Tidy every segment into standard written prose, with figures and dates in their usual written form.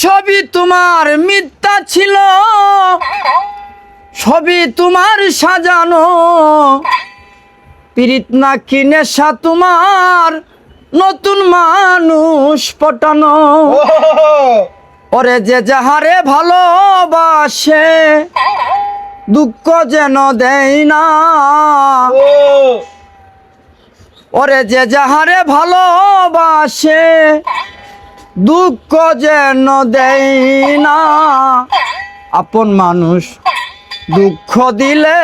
সবই তোমার মিথ্যা ছিল, সবই তোমার সাজানো, পীড়িত নাকি নেশা তোমার নতুন মানুষ পটানো। ওরে যে যাহারে ভালোবাসে দুঃখ যেন দেয় না, ওরে যে যাহারে ভালোবাসে দুঃখ যেন দেয় না। আপন মানুষ দুঃখ দিলে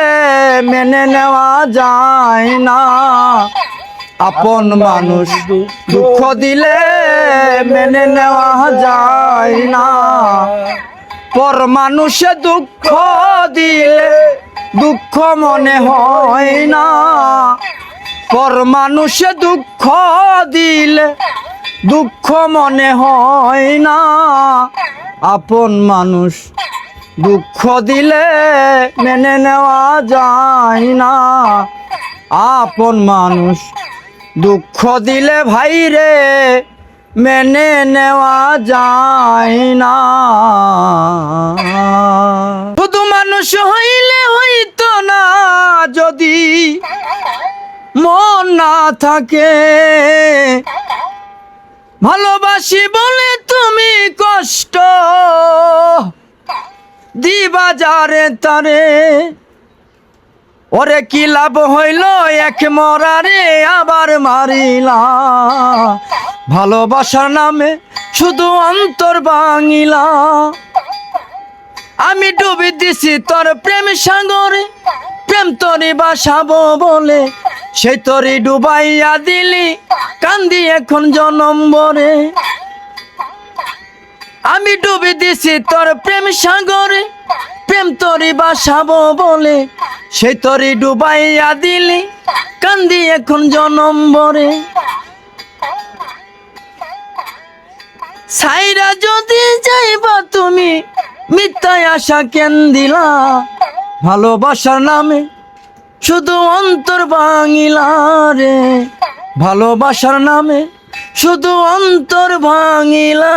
মেনে নেওয়া যায় না, আপন মানুষ দুঃখ দিলে মেনে নেওয়া যায় না। পর মানুষে দুঃখ দিলে দুঃখ মনে হয় না, পর মানুষে দুঃখ দিলে দুঃখ মনে হয় না। আপন মানুষ দুঃখ দিলে মেনে নেওয়া যায় না, আপন মানুষ দুঃখ দিলে ভাই রে মেনে নেওয়া যায় না। শুধু মানুষ হইলে হইতো না যদি মন না থাকে, ভালোবাসি বলে তুমি কষ্ট দিবা যারে তারে। ওরে কি লাভ হইল এক মরারে আবার মারিলা, ভালোবাসার নামে শুধু অন্তর ভাঙিলা। আমি ডুবি দিছি তোর প্রেম সাগরে, প্রেম তরি বাসাবো বলে সেই তরি ডুবাইয়া দিলি, কান্দি এখন জনম ভরে। আমি ডুবি দিছি তোর প্রেম সাগরে, প্রেম তরি বাসাবো বলে সেই তরি ডুবাইয়া দিলি, কান্দি এখন জনম ভরে। সাইরা যদি যাইবা তুমি মিথ্যায় আশা কেন দিলা, ভালোবাসার নামে শুধু অন্তর ভাঙিলা রে, ভালোবাসার নামে শুধু অন্তর ভাঙিলা।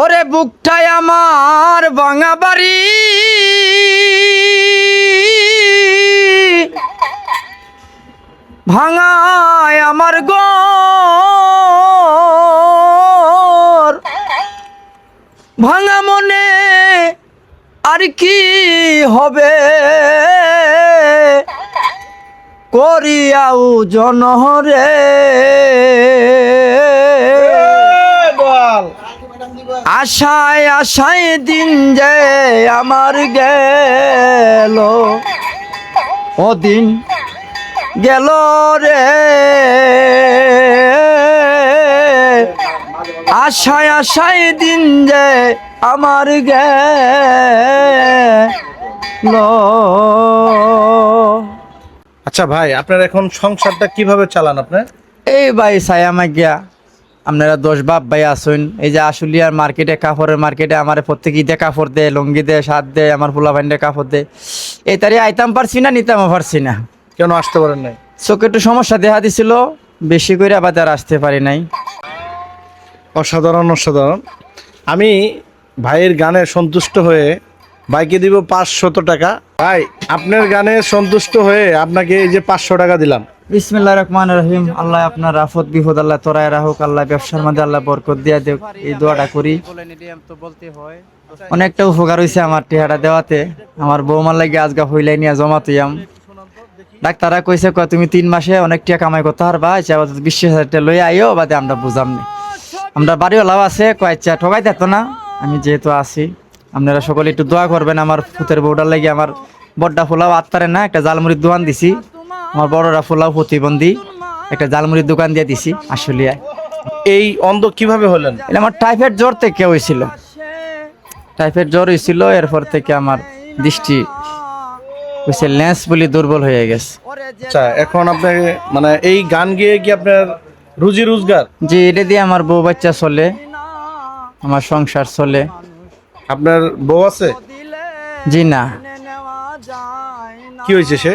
ওরে বুকটাই আমার ভাঙা বাড়ি, ভাঙায় আমার ঘর, ভাঙা মনে আর কি হবে করিয়াও জনহরে। আশায় আশায় দিন যে আমার গেল, ও দিন গেল রে। আশায় আশায় দিন যে আমার গেল। আচ্ছা ভাই, আপনার এখন সংসারটা কিভাবে চালান আপনার? এই ভাই ছায়া মাগিয়া আপনারা 10 বাপ ভাই আসুন। এই যে আশুলিয়ার মার্কেটে, কাপড়ের মার্কেটে আমার প্রত্যেক ঈদে কাপড় দেয়, লুঙ্গি দেয়, শার্ট দেয়, আমার পোলা ভাইন্ডে কাপড় দেয়। এই তারি আইতাম পারছি না, নিতামও পারছি না। কেন আসতে পারেন নাই? চোখে একটু সমস্যা দেখা দিছিল, বেশি করে আবার আর আসতে পারি নাই। অসাধারণ অসাধারণ। আমি ভাইয়ের গানে সন্তুষ্ট হয়ে ভাইকে দিব 500 টাকা। ভাই, আপনার গানে সন্তুষ্ট হয়ে আপনাকে এই যে 500 টাকা দিলাম। বিসমিল্লাহির রহমানির রহিম। আল্লাহ আপনার আফত বিপদ আল্লাহ তোরায় রাখুক, আল্লাহ ব্যবসার মধ্যে আল্লাহ বরকত দিয়া দেখ, এই দোয়াটা করি। অনেকটা উপকার হয়েছে আমার টিহাটা দেওয়াতে। আমার বৌমার লাগে আজগা হইলাই নিয়ে জমা তুইয়াম। ডাক্তাররা কইছে তুমি 3 মাসে অনেক টাকা কামাই করতে পারবা, 20,000 টাকা লই আইও, বাদে আমরা বুঝাম না। আমরা বাড়িওয়ালাও আছে, কয়েকটা ঠকাই দিত না। আমি যেহেতু আছি, আপনারা সকলে একটু দোয়া করবেন। আমার ফুতের বউটার লাগে আমার বড়টা ফুলাও আত্মারে না, একটা জালমুড়ির দোকান দিছি। আমার বড়রা ফুলাও প্রতিবন্ধী, একটা জালমুড়ির দোকান দিয়ে দিছি আশুলিয়ায়। এই অন্ধ কিভাবে হলেন? এটা আমার টাইফয়েড জ্বর থেকে হয়েছিল, টাইফয়েড জ্বর হয়েছিল। এরপর থেকে আমার দৃষ্টি হয়েছে লেন্স বলি দুর্বল হয়ে গেছে। আচ্ছা, এখন আপনাকে মানে এই গান গেয়ে কি আপনার রুজি রোজগার? জি, এটা দিয়ে আমার বউ বাচ্চা চলে, আমার সংসার চলে। আপনার বউ আছে? জি না। কি হয়েছে? সে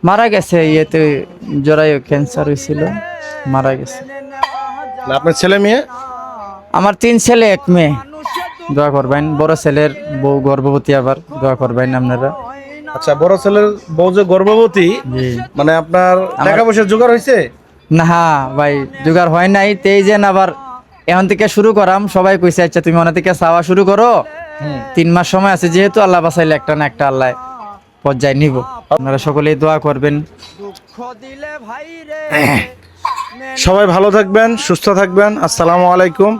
মারা গেছে, ইয়েতে জরায়ু ক্যান্সার হয়েছিল, মারা গেছে। আপনার ছেলে মেয়ে? আমার 3 ছেলে 1 মেয়ে, দোয়া করবেন। বড় ছেলের বউ গর্ভবতী, আবার দোয়া করবেন আপনারা। আচ্ছা, বড় ছেলের বউ যে গর্ভবতী, জি। মানে আপনার টাকা পয়সা জোগাড় হয়েছে? না ভাই, জোগাড় হয় নাই, তেই যেন আবার এখন থেকে শুরু করাম। সবাই কইছে আচ্ছা তুমি ওনা থেকে চাওয়া শুরু করো, 3 মাস সময় আছে যেহেতু, আল্লাহ বাঁচাইলে একটা না একটা আল্লাহ পর্যায়ে নিব। আপনারা সকলেই দোয়া করবেন। সবাই ভালো থাকবেন, সুস্থ থাকবেন। আসসালামু আলাইকুম।